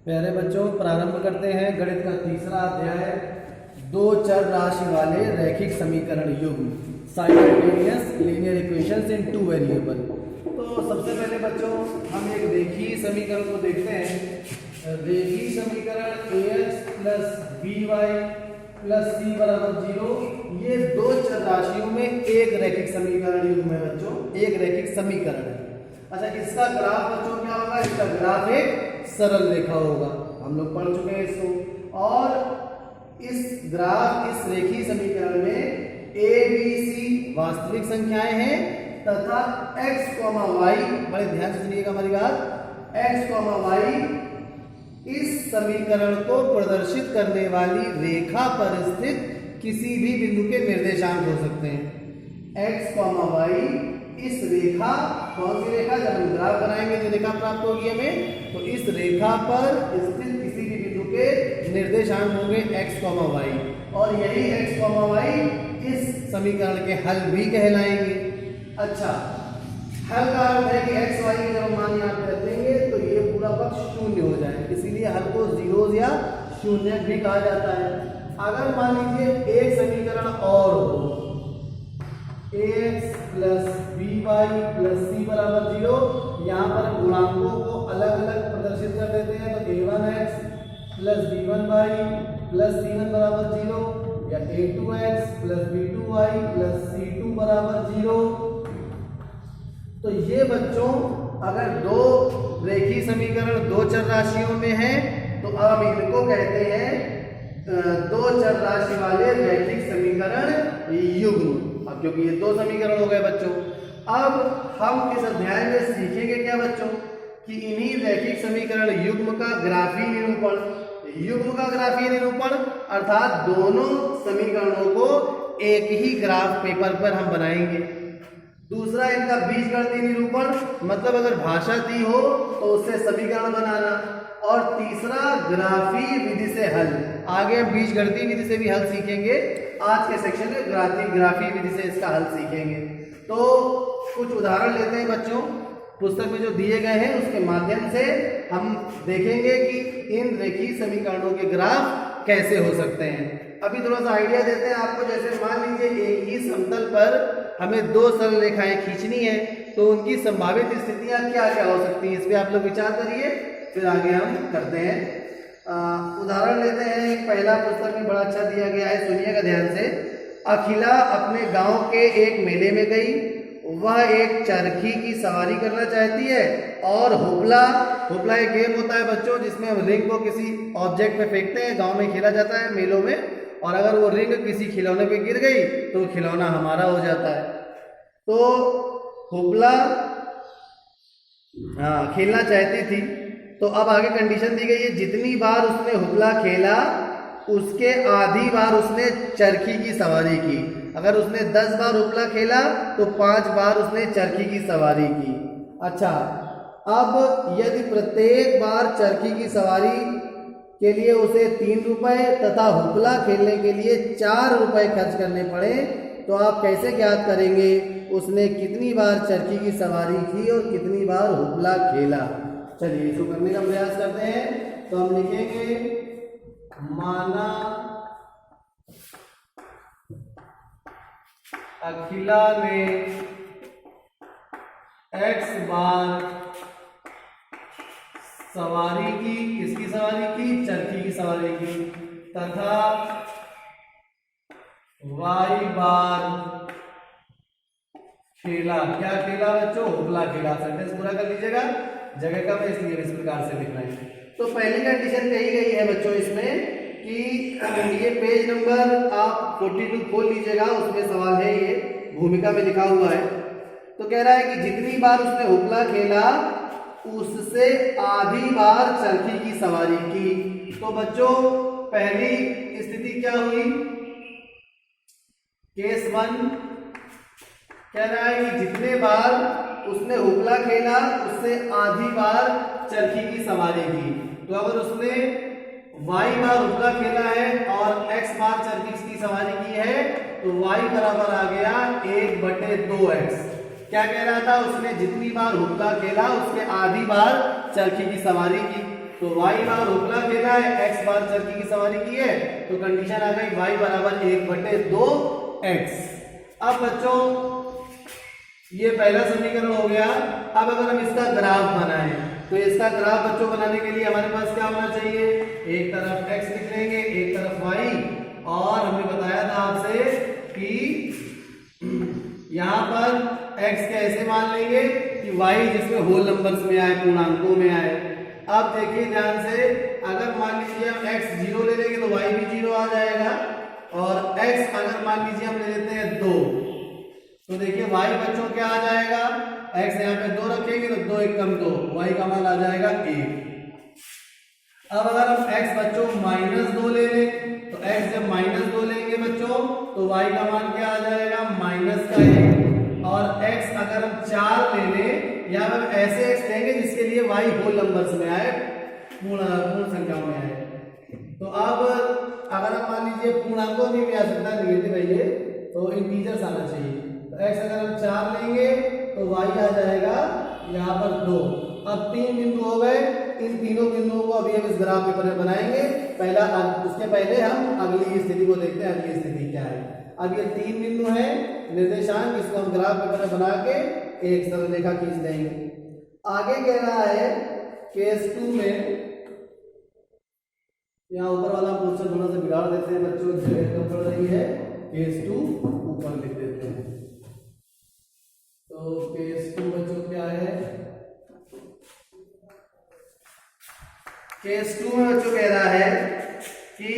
प्यारे बच्चों, प्रारंभ करते हैं गणित का तीसरा अध्याय, दो चर राशि वाले रैखिक समीकरण युग्म, साइमल्टेनियस लीनियर इक्वेशंस इन टू वेरिएबल। तो सबसे पहले बच्चों हम एक रेखीय समीकरण को देखते हैं। रेखीय समीकरण ax plus by plus c बराबर 0, ये दो चर राशियों में एक रैखिक समीकरण युग्म है बच्चों, एक रैखिक समीकरण है। अच्छा, इसका ग्राफ बच्चों क्या होगा? इसका ग्राफ एक सरल रेखा होगा, हम लोग पढ़ चुके हैं इसको। और इस ग्राफ, इस रेखीय समीकरण में a b c वास्तविक संख्याएं हैं तथा x, y, बड़े ध्यान से सुनिएगा हमारी बात, x, y इस समीकरण को प्रदर्शित करने वाली रेखा पर स्थित किसी भी बिंदु के निर्देशांक हो सकते हैं। x, y इस रेखा, कौन सी रेखा? जब हम ग्राफ बनाएंगे जो रेखा प्राप्त होगी हमें, तो इस रेखा पर स्थित किसी भी बिंदु के निर्देशांक होंगे x, y, और यही x, y इस समीकरण के हल भी कहलाएंगे। अच्छा, हल का अर्थ है कि x, y के जब मान यहाँ पे रखेंगे तो ये पूरा पक्ष शून्य हो जाए, इसीलिए हल को जीरोज या शून्य भी कहा जाता है। अगर मान लीजिए एक समीकरण और हो, ax plus by plus c बराबर 0, यहाँ पर हम गुणांकों को अलग अलग प्रदर्शित कर देते हैं, तो a1x plus b1y plus c1 बराबर 0, या a2x plus b2y plus c2 बराबर 0। तो ये बच्चों अगर दो रेखीय समीकरण दो चर राशियों में है तो अब इनको कहते हैं दो चर राशि वाले रैखिक समीकरण युग्म। अब क्योंकि ये दो समीकरण हो गए बच्चों, अब हम इस अध्याय में सीखेंगे क्या बच्चों कि इन्हीं रैखिक समीकरण युग्म का ग्राफीय निरूपण। युग्म का ग्राफीय निरूपण अर्थात दोनों समीकरणों को एक ही ग्राफ पेपर पर हम बनाएंगे। दूसरा इनका बीजगणितीय निरूपण, मतलब अगर भाषा दी हो तो उससे समीकरण बनाना। और तीसरा ग्राफीय विधि से हल। आगे हम बीजगणितीय विधि से भी हल सीखेंगे, आज के सेक्शन में ग्राफीय विधि से इसका हल सीखेंगे। तो कुछ उदाहरण लेते हैं बच्चों, पुस्तक में जो दिए गए हैं उसके माध्यम से हम देखेंगे कि इन रेखीय समीकरणों के ग्राफ कैसे हो सकते हैं। अभी थोड़ा सा आइडिया देते हैं आपको। जैसे मान लीजिए एक ही समतल पर हमें दो सरल रेखाएं खींचनी है, तो उनकी संभावित स्थितियां क्या क्या हो सकती हैं, इस पे आप लोग विचार करिए, फिर आगे हम करते हैं। उदाहरण लेते हैं। एक पहला पुस्तक में बड़ा अच्छा दिया गया है, सुनिएगा ध्यान से। अखिला अपने गांव के एक मेले में गई, वह एक चरखी की सवारी करना चाहती है और हुपला एक गेम होता है बच्चों जिसमें हम रिंग को किसी ऑब्जेक्ट पे फेंकते हैं, गांव में खेला जाता है मेलों में, और अगर वो रिंग किसी खिलौने पे गिर गई तो खिलौना हमारा हो जाता है। तो हुपला खेलना चाहती थी, तो अब आगे कंडीशन दी गई है, जितनी बार उसने हुपला खेला उसके आधी बार उसने चरखी की सवारी की। अगर उसने 10 बार हुपला खेला तो 5 बार उसने चरखी की सवारी की। अच्छा, अब यदि प्रत्येक बार चरखी की सवारी के लिए उसे 3 रुपए तथा हुपला खेलने के लिए 4 रुपए खर्च करने पड़े, तो आप कैसे ज्ञात करेंगे उसने कितनी बार चरखी की सवारी की और कितनी बार हुपला खेला? चलिए इसको करने का प्रयास करते हैं। तो हम लिखेंगे, माना अखिला ने x बार सवारी की, किसकी सवारी की? चरखी की सवारी की, तथा y बार खेला। क्या खेला बच्चों? हुपला खेला। सेंटेंस पूरा कर लीजिएगा, जगह कम है इसलिए इस प्रकार से लिखना है। तो पहली कंडीशन कही गई है बच्चों इसमें कि ये पेज नंबर आप 42 खोल लीजिएगा, उसमें सवाल है, ये भूमिका में लिखा हुआ है। तो कह रहा है कि जितनी बार उसने हुपला खेला उससे आधी बार चरखी की सवारी की। तो बच्चों पहली स्थिति क्या हुई? केस 1 कह रहा है कि जितने बार उसने हुपला खेला उससे आधी बार चरखी की सवारी की। तो अगर उसने y बार हुपला खेला है और x बार चरखी की सवारी की है तो y बराबर आ गया 1/2x। क्या कह रहा था? उसने जितनी बार हुक्का खेला उसके आधी बार चरखी की सवारी की। तो y बार उपला खेला है, x बार चरकी की सवारी की है, तो कंडीशन आ गई y बराबर 1/2x। अब बच्चों ये पहला समीकरण हो गया। अब अगर हम इसका ग्राफ बनाएं तो इसका ग्राफ बच्चों बनाने के लिए हमारे पास क्या होना चाहिए, एक तरफ x लिख लेंगे, एक तरफ y, और हमने बताया था आपसे कि यहाँ पर x के ऐसे मान लेंगे कि y जिसमें होल नंबर्स में आए, पूर्णांकों में आए। अब देखिए ध्यान से, अगर मान लीजिए हम x 0 ले लेंगे तो y भी 0 आ जाएगा, और x अगर मान लीजिए हम ले लेते हैं 2, तो देखिए y बच्चों क्या आ जाएगा, x यहाँ पे 2 रखेंगे तो 2 1 कम 2, y का मान आ जाएगा 1। अब अगर हम x बच्चों -2 ले लें तो x जब -2 लेंगे बच्चों तो y का मान क्या आ जाएगा, -1। और x अगर हम 4 ले लें या हम ऐसे x लेंगे जिसके लिए y होल नंबर्स में आए, पूर्ण संख्याओं में आए। तो अब अगर हम मान लीजिए पूर्णांकों में भी आ सकता है, निगेटिव है ये, तो इंटीजर्स आना चाहिए। तो x अगर हम 4 लेंगे तो y आ जाएगा यहाँ पर 2। अब 3 बिंदु हो गए, इन तीनों बिंदुओं को अभी हम इस ग्राफ पेपर में बनाएंगे। पहला उसके पहले हम अगली स्थिति को देखते हैं, अगली स्थिति क्या है। अब ये 3 बिंदु है निर्देशांक, इसको हम ग्राफ पेपर में बना के एक सरल रेखा खींच देंगे। आगे कह रहा है केस 2 में, यहाँ ऊपर वाला पोर्शन थोड़ा सा बिगाड़ देते हैं बच्चों, जगह कम पड़ रही है, केस 2 ऊपर लिख देते हैं। तो केस 2 बच्चों क्या है, केस 2 में बच्चों कह रहा है कि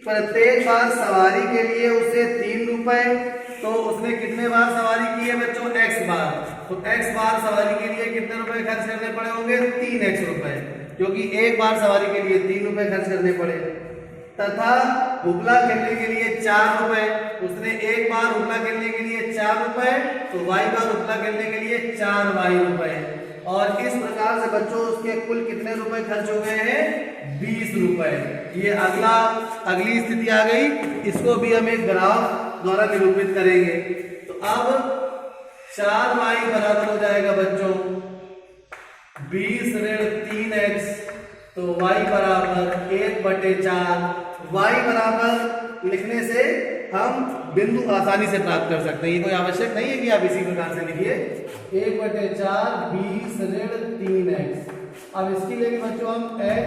प्रत्येक बार सवारी के लिए उसे 3 रुपए, तो उसने कितने बार सवारी की है बच्चों, x बार, तो x बार सवारी के लिए कितने रुपए खर्च करने पड़े होंगे, 3x रुपए, क्योंकि एक बार सवारी के लिए 3 रुपए खर्च करने पड़े। तथा उपला खेलने के लिए 4 रुपए, उसने एक बार उपला खेलने के लिए 4 रुपए, तो y बार उपला खेलने के लिए 4y रुपए, और इस प्रकार से बच्चों उसके कुल कितने रुपए खर्च हो गए हैं, 20 रुपए। ये अगली स्थिति आ गई, इसको भी हम एक ग्राफ द्वारा निरूपित करेंगे। तो अब 4y बराबर हो जाएगा बच्चों 20 ऋण 3x, तो y बराबर 1/4। y बराबर लिखने से हम बिंदु आसानी से प्राप्त कर सकते हैं, ये कोई आवश्यक नहीं है कि आप इसी प्रकार से लिखिए, 1/4 20 ऋण 3x। अब इसके लिए भी बच्चों हम x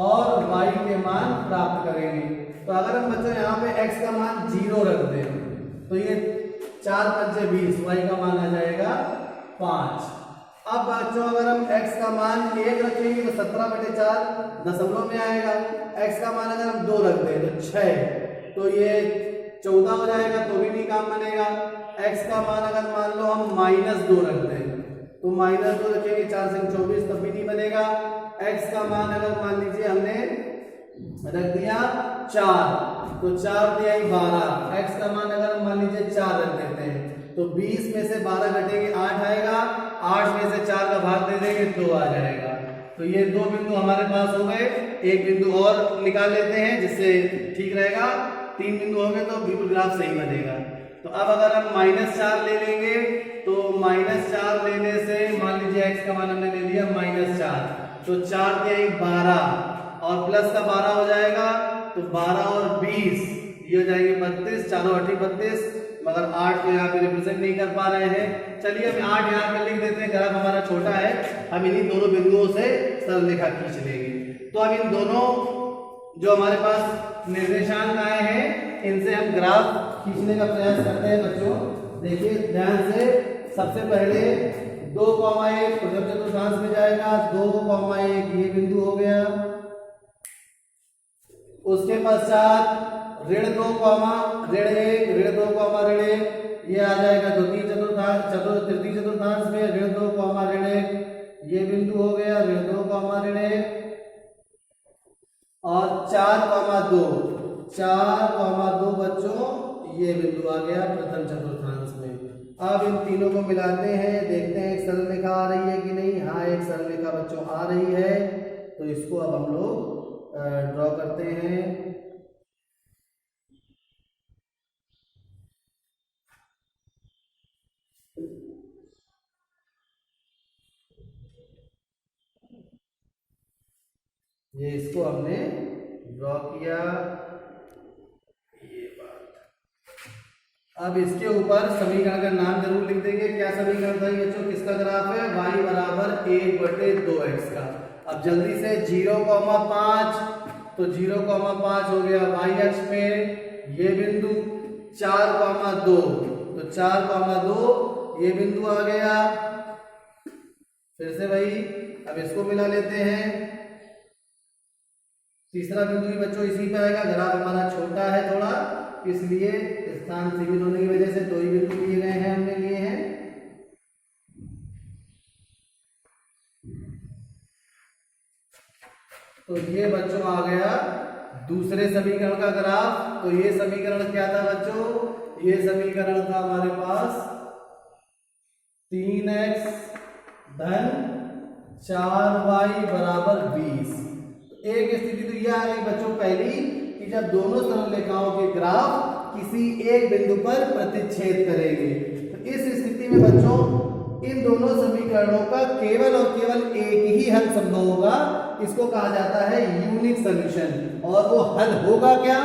और y के मान प्राप्त करेंगे। तो अगर हम बच्चों यहाँ पे x का मान 0 रख दें तो ये 4 5 20, y का मान आ जाएगा 5। अब बच्चों अगर हम x का मान 1 रखेंगे तो 17/4 दशमलव में आएगा, x का मान अगर हम 2 रख दें तो 6, तो ये 14 हो जाएगा, तो भी नहीं काम बनेगा। x का मान अगर मान लो हम -2 रख दें तो -2 रखेंगे, 4 से 24, तब भी नहीं बनेगा। x का मान अगर मान लीजिए हमने रख दिया 4, तो 4 दिया 12, x का मान अगर हम मान लीजिए 4 रख देते हैं तो 20 में से 12 घटेंगे 8 आएगा, 8 में से 4 का भाग दे देंगे 2 आ जाएगा। तो ये 2 बिंदु हमारे पास हो गए, एक बिंदु और निकाल लेते हैं जिससे ठीक रहेगा। 3 बिंदु हो गए तो बिल्कुल ग्राफ सही बनेगा। तो अब अगर हम -4 ले लेंगे तो -4 लेने से मान लीजिए x का मान हमने ले लिया -4, तो 4 दिया 12 और प्लस का 12 हो जाएगा, तो 12 और 20 ये हो जाएंगे 32, 4 8 32, मगर 8 को यहाँ पे रिप्रेजेंट नहीं कर पा रहे हैं। चलिए हम 8 यहाँ पे लिख देते हैं, ग्राफ हमारा छोटा है, हम इन्हीं दोनों बिंदुओं से सरल रेखा खींच लेंगे। तो अब इन दोनों जो हमारे पास निर्देशांक आए हैं इनसे हम ग्राफ खींचने का प्रयास करते हैं बच्चों। देखिए ध्यान से, सबसे पहले 2,1 प्रथम चतुर्थांश में जाएगा, 2,1 ये बिंदु हो गया। उसके पश्चात ऋण 2, ऋण 1, ऋण 2, ऋण 1 ये आ जाएगा तृतीय चतुर्थांश में, ऋण 2, ऋण 1 ये बिंदु हो गया, ऋण 2, ऋण 1, और 4,2 बच्चों ये बिंदु आ गया प्रथम चतुर्थांश में। अब इन तीनों को मिलाते हैं, देखते हैं एक सरल रेखा आ रही है कि नहीं। हाँ, एक सरल रेखा बच्चों आ रही है, तो इसको अब हम लोग ड्रॉ करते हैं। ये इसको हमने ड्रॉ किया, ये बात। अब इसके ऊपर समीकरण का नाम जरूर लिख देंगे। क्या समीकरण था ये बच्चों, किसका ग्राफ है, y बराबर 1/2x का। अब जल्दी से 0,5, तो 0,5 हो गया y अक्ष पे, ये बिंदु 4,2, तो 4,2 ये बिंदु आ गया। फिर से भाई अब इसको मिला लेते हैं, तीसरा बिंदु भी बच्चों इसी पे आएगा। ग्राफ हमारा छोटा है थोड़ा, इसलिए स्थान सीमित होने की वजह से 2 ही बिंदु लिए गए हैं, हमने लिए हैं। तो ये बच्चों आ गया दूसरे समीकरण का ग्राफ। तो ये समीकरण क्या था बच्चों, ये समीकरण था हमारे पास 3x धन 4y बराबर 20। एक स्थिति तो यह आ गई बच्चों पहली कि जब दोनों सरल रेखाओं के ग्राफ किसी एक बिंदु पर प्रतिच्छेद करेंगे, तो इस स्थिति में बच्चों इन दोनों समीकरणों का केवल और केवल एक ही हल संभव होगा। इसको कहा जाता है यूनिक सॉल्यूशन। और वो हल होगा क्या,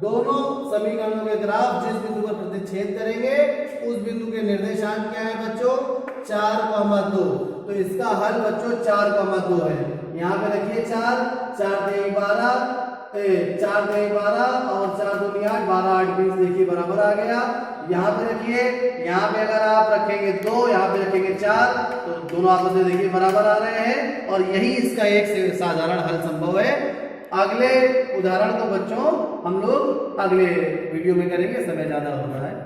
दोनों समीकरणों के ग्राफ जिस बिंदु पर प्रतिच्छेद करेंगे उस बिंदु के निर्देशांक क्या है बच्चों, 4,2। तो इसका हल बच्चों 4,2 है। यहाँ पे रखिए 4, 4 × 12 और 4 × 2 = 8, 12, 8, 20 देखिए बराबर आ गया। यहाँ पे रखिए, यहाँ पे अगर आप रखेंगे 2, यहाँ पे रखेंगे 4, तो दोनों आपस में देखिए बराबर आ रहे हैं। और यही इसका एक साधारण हल संभव है। अगले उदाहरण को बच्चों हम लोग अगले वीडियो में करेंगे, समय ज्यादा हो रहा है।